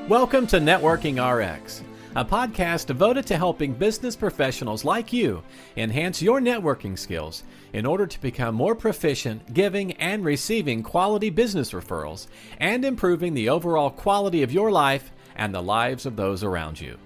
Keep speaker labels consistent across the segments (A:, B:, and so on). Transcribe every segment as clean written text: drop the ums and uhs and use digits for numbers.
A: Welcome to Networking RX, a podcast devoted to helping business professionals like you enhance your networking skills in order to become more proficient giving and receiving quality business referrals and improving the overall quality of your life and the lives of those around you.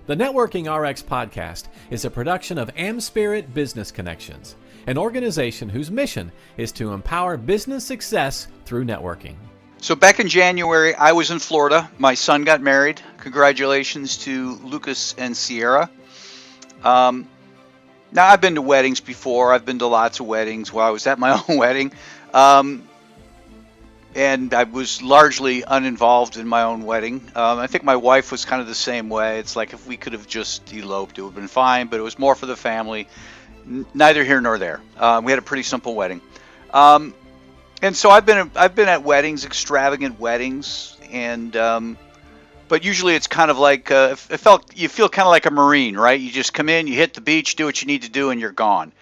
A: The Networking RX podcast is a production of AmSpirit Business Connections, an organization whose mission is to empower business success through networking.
B: So back in January, I was in Florida. My son got married. Congratulations to Lucas and Sierra. Now, I've been to weddings before. I've been to lots of weddings. Well, I was at my own wedding. And I was largely uninvolved in my own wedding. I think my wife was kind of the same way. It's like if we could have just eloped, it would have been fine, but it was more for the family. Neither here nor there. We had a pretty simple wedding. And so I've been at weddings, extravagant weddings, and but usually it's kind of like you feel kind of like a Marine, right? You just come in, you hit the beach, do what you need to do, and you're gone.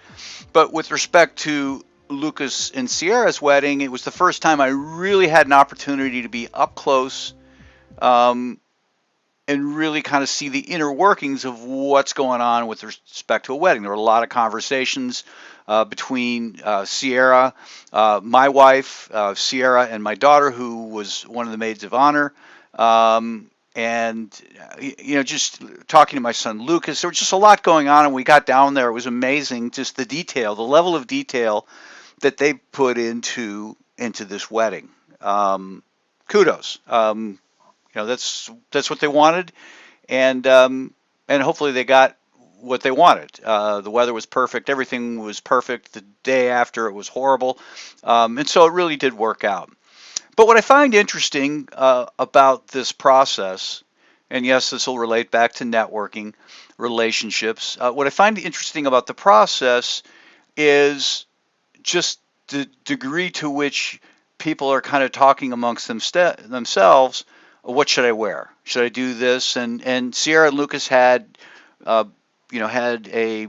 B: But with respect to Lucas and Sierra's wedding, it was the first time I really had an opportunity to be up close, and really kind of see the inner workings of what's going on with respect to a wedding. There were a lot of conversations between Sierra, my wife, Sierra, and my daughter, who was one of the maids of honor, and just talking to my son Lucas. There was just a lot going on, and we got down there. It was amazing, just the detail, the level of detail that they put into this wedding. Kudos. That's what they wanted, and hopefully they got what they wanted. The weather was perfect. Everything was perfect. The day after, it was horrible. And so it really did work out. But what I find interesting about this process, and yes, this will relate back to networking, relationships. What I find interesting about the process is just the degree to which people are kind of talking amongst themselves. What should I wear? Should I do this? And Sierra and Lucas had had a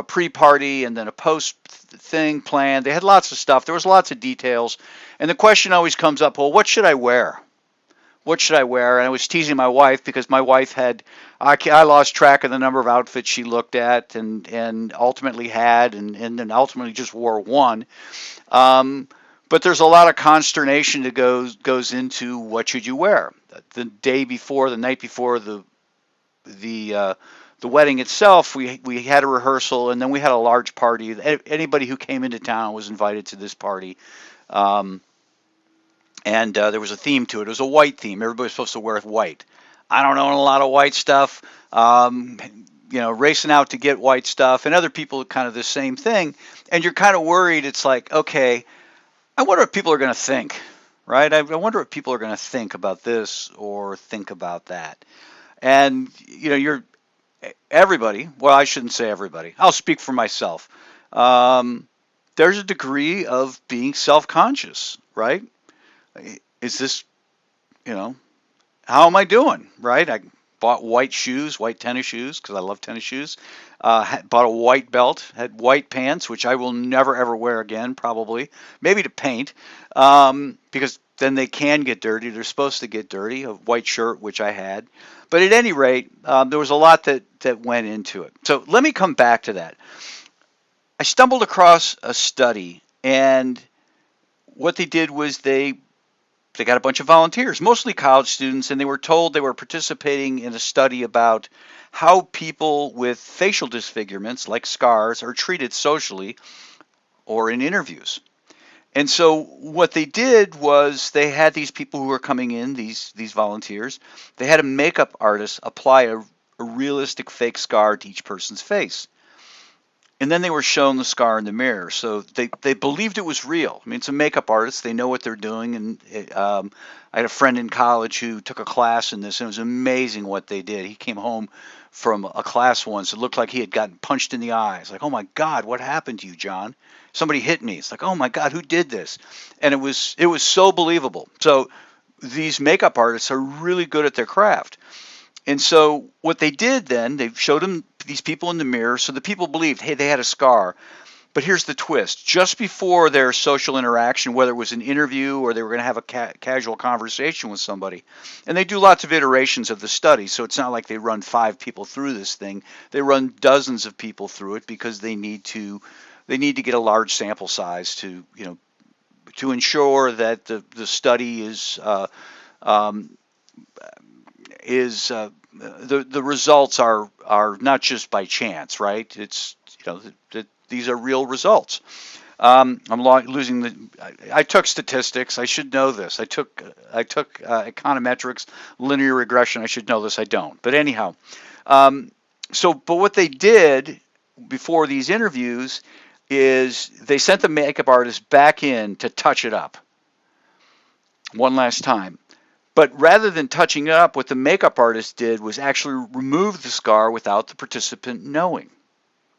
B: pre-party and then a post thing planned. They had lots of stuff. There was lots of details. And the question always comes up, well, what should I wear? What should I wear? And I was teasing my wife because my wife I lost track of the number of outfits she looked at and ultimately had and then ultimately just wore one. But there's a lot of consternation that goes into what should you wear. The night before the wedding itself, we had a rehearsal, and then we had a large party. Anybody who came into town was invited to this party, and there was a theme to it. It was a white theme. Everybody was supposed to wear white. I don't own a lot of white stuff. Racing out to get white stuff, and other people kind of the same thing. And you're kind of worried. It's like, okay, I wonder what people are going to think, right? I wonder what people are going to think about this or think about that. And everybody, well, I shouldn't say everybody. I'll speak for myself. There's a degree of being self-conscious, right? Is this, how am I doing, right? I bought white tennis shoes, because I love tennis shoes. Bought a white belt, had white pants, which I will never, ever wear again, probably. Maybe to paint, because then they can get dirty. They're supposed to get dirty. A white shirt, which I had. But at any rate, there was a lot that went into it. So let me come back to that. I stumbled across a study, and what they did was they got a bunch of volunteers, mostly college students, and they were told they were participating in a study about how people with facial disfigurements, like scars, are treated socially or in interviews. And so what they did was they had these people who were coming in, these volunteers. They had a makeup artist apply a realistic fake scar to each person's face. And then they were shown the scar in the mirror. So they believed it was real. I mean, it's a makeup artist. They know what they're doing. And I had a friend in college who took a class in this, and it was amazing what they did. He came home from a class once. It looked like he had gotten punched in the eyes. Like, oh, my God, what happened to you, John? Somebody hit me. It's like, oh, my God, who did this? And it was so believable. So these makeup artists are really good at their craft. And so what they did then, they showed them these people in the mirror, so the people believed, hey, they had a scar. But here's the twist. Just before their social interaction, whether it was an interview or they were going to have a casual conversation with somebody, and they do lots of iterations of the study, so it's not like they run 5 people through this thing. They run dozens of people through it because they need to get a large sample size to ensure that the study the results are not just by chance, right? It's these are real results. I took statistics. I should know this. I took econometrics, linear regression. I should know this. I don't. But anyhow, but what they did before these interviews is they sent the makeup artist back in to touch it up one last time. But rather than touching it up, what the makeup artist did was actually remove the scar without the participant knowing.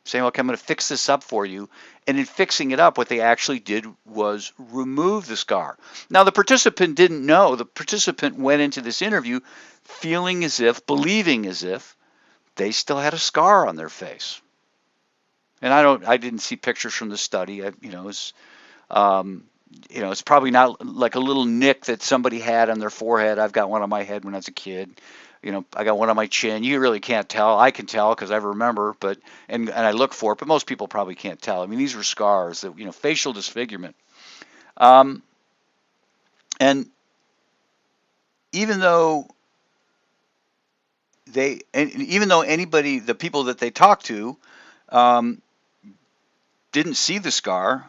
B: Saying, okay, I'm going to fix this up for you. And in fixing it up, what they actually did was remove the scar. Now, the participant didn't know. The participant went into this interview believing as if they still had a scar on their face. And I didn't see pictures from the study. It's probably not like a little nick that somebody had on their forehead. I've got one on my head when I was a kid. I got one on my chin. You really can't tell. I can tell because I remember, and I look for it, but most people probably can't tell. I mean, these were scars that, facial disfigurement. And even though the people that they talked to didn't see the scar,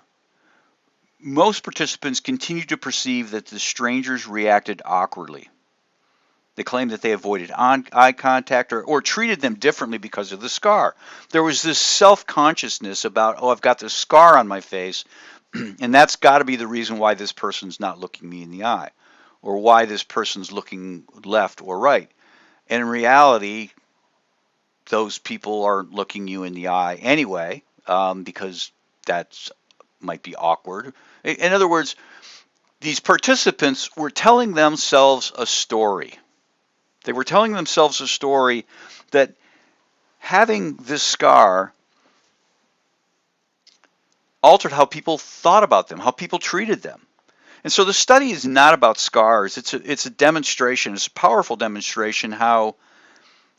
B: most participants continued to perceive that the strangers reacted awkwardly. They claimed that they avoided eye contact or treated them differently because of the scar. There was this self-consciousness about, I've got this scar on my face, and that's got to be the reason why this person's not looking me in the eye, or why this person's looking left or right. And in reality, those people are looking you in the eye anyway, because that might be awkward. In other words, these participants were telling themselves a story. They were telling themselves a story that having this scar altered how people thought about them, how people treated them. And so the study is not about scars. It's a demonstration. It's a powerful demonstration how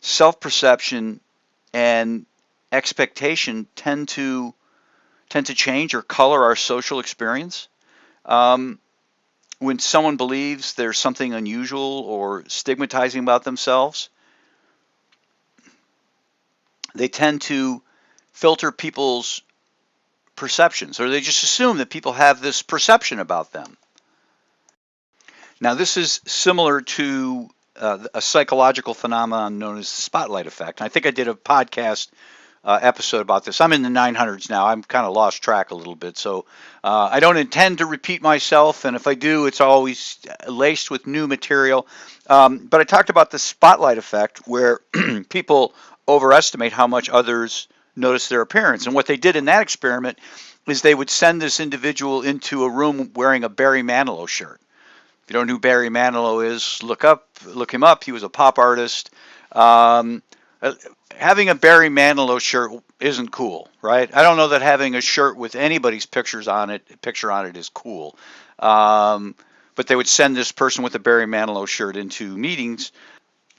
B: self-perception and expectation tend to change or color our social experience. When someone believes there's something unusual or stigmatizing about themselves, they tend to filter people's perceptions, or they just assume that people have this perception about them. Now, this is similar to a psychological phenomenon known as the spotlight effect. And I think I did a podcast episode about this. I'm in the 900s now. I'm kind of lost track a little bit, so I don't intend to repeat myself, and if I do, it's always laced with new material. But I talked about the spotlight effect, where people overestimate how much others notice their appearance. And what they did in that experiment is they would send this individual into a room wearing a Barry Manilow shirt. If you don't know who Barry Manilow is, look him up. He was a pop artist. Having a Barry Manilow shirt isn't cool, right? I don't know that having a shirt with anybody's picture on it is cool. But they would send this person with a Barry Manilow shirt into meetings.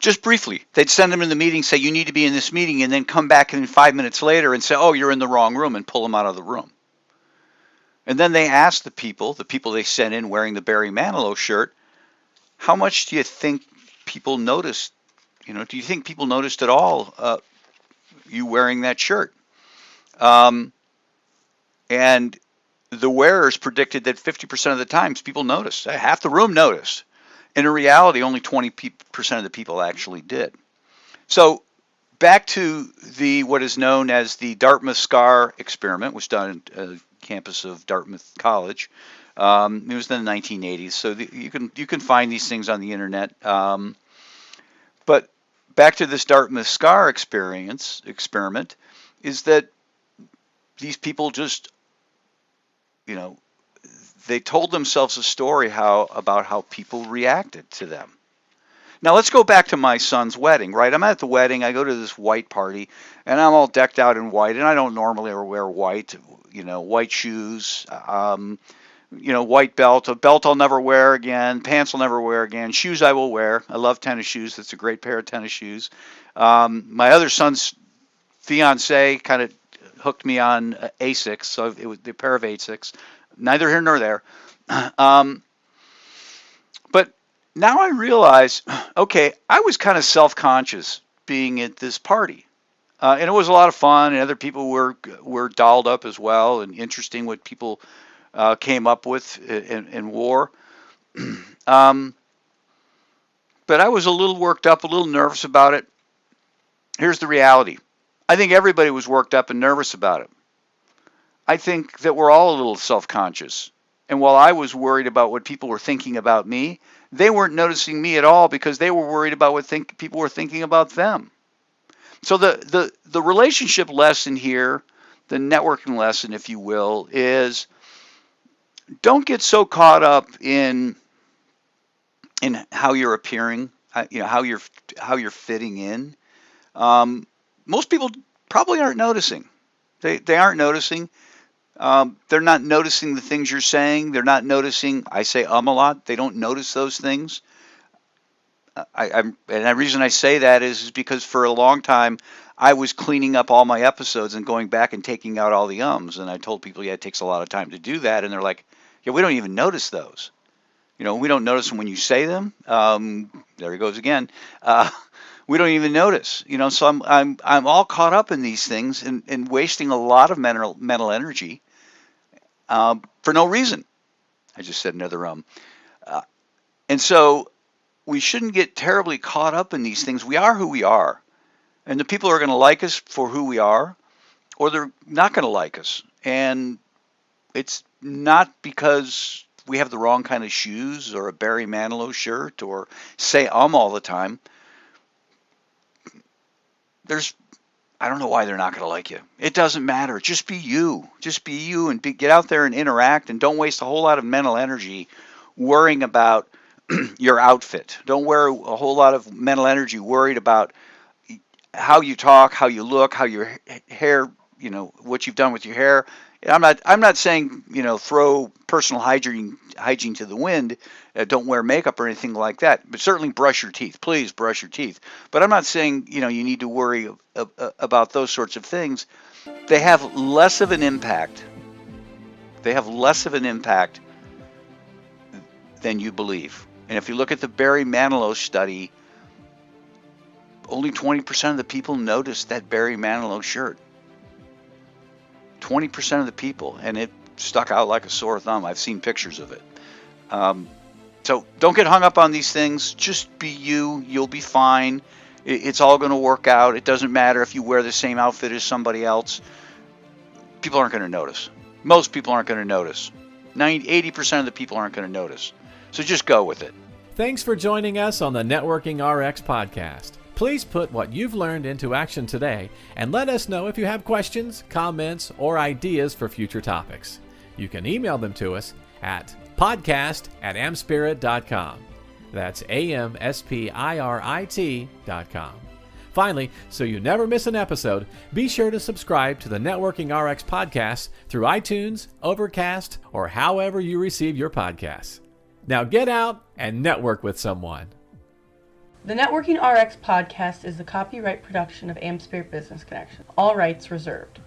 B: Just briefly, they'd send them in the meeting, say, you need to be in this meeting, and then come back in 5 minutes later and say, oh, you're in the wrong room, and pull them out of the room. And then they asked the people they sent in wearing the Barry Manilow shirt, how much do you think people noticed? Do you think people noticed at all you wearing that shirt? And the wearers predicted that 50% of the times people noticed. Half the room noticed. And in reality, only 20% of the people actually did. So back to what is known as the Dartmouth scar experiment, which was done at the campus of Dartmouth College. It was in the 1980s, so you can find these things on the internet. But back to this Dartmouth scar experiment, is that these people just, they told themselves a story about how people reacted to them. Now let's go back to my son's wedding, right? I'm at the wedding. I go to this white party, and I'm all decked out in white, and I don't normally ever wear white. White shoes, white belt. A belt I'll never wear again. Pants I'll never wear again. Shoes I will wear. I love tennis shoes. That's a great pair of tennis shoes. My other son's fiance kind of hooked me on Asics, so it was the pair of Asics. Neither here nor there. But now I realize, okay, I was kind of self-conscious being at this party. And it was a lot of fun, and other people were dolled up as well, and interesting what people came up with and wore. But I was a little worked up, a little nervous about it. Here's the reality. I think everybody was worked up and nervous about it. I think that we're all a little self-conscious. And while I was worried about what people were thinking about me, they weren't noticing me at all because they were worried about what people were thinking about them. So the relationship lesson here, the networking lesson, if you will, is don't get so caught up in how you're appearing, how you're fitting in. Most people probably aren't noticing. They aren't noticing. They're not noticing the things you're saying. They're not noticing. I say a lot. They don't notice those things. And the reason I say that is because for a long time I was cleaning up all my episodes and going back and taking out all the ums. And I told people, yeah, it takes a lot of time to do that. And they're like, yeah, we don't even notice those. We don't notice them when you say them. There he goes again. We don't even notice. So I'm all caught up in these things and wasting a lot of mental energy for no reason. I just said another and so we shouldn't get terribly caught up in these things. We are who we are. And the people are going to like us for who we are, or they're not going to like us. And it's not because we have the wrong kind of shoes or a Barry Manilow shirt or say all the time. I don't know why they're not going to like you. It doesn't matter. Just be you. Just be you and get out there and interact, and don't waste a whole lot of mental energy worrying about your outfit. Don't wear a whole lot of mental energy worried about how you talk, how you look, how your hair, what you've done with your hair. I'm not saying, throw personal hygiene to the wind. Don't wear makeup or anything like that. But certainly brush your teeth. Please brush your teeth. But I'm not saying, you need to worry about those sorts of things. They have less of an impact. They have less of an impact than you believe. And if you look at the Barry Manilow study, only 20% of the people noticed that Barry Manilow shirt. 20% of the people, and it stuck out like a sore thumb. I've seen pictures of it. So don't get hung up on these things. Just be you. You'll be fine. It's all going to work out. It doesn't matter if you wear the same outfit as somebody else. People aren't going to notice. Most people aren't going to notice. 80% of the people aren't going to notice. So just go with it.
A: Thanks for joining us on the Networking RX podcast. Please put what you've learned into action today and let us know if you have questions, comments, or ideas for future topics. You can email them to us at podcast@amspirit.com. That's AmSpirit.com. Finally, so you never miss an episode, be sure to subscribe to the Networking RX podcast through iTunes, Overcast, or however you receive your podcasts. Now get out and network with someone.
C: The Networking RX podcast is the copyright production of AmSpirit Business Connections. All rights reserved.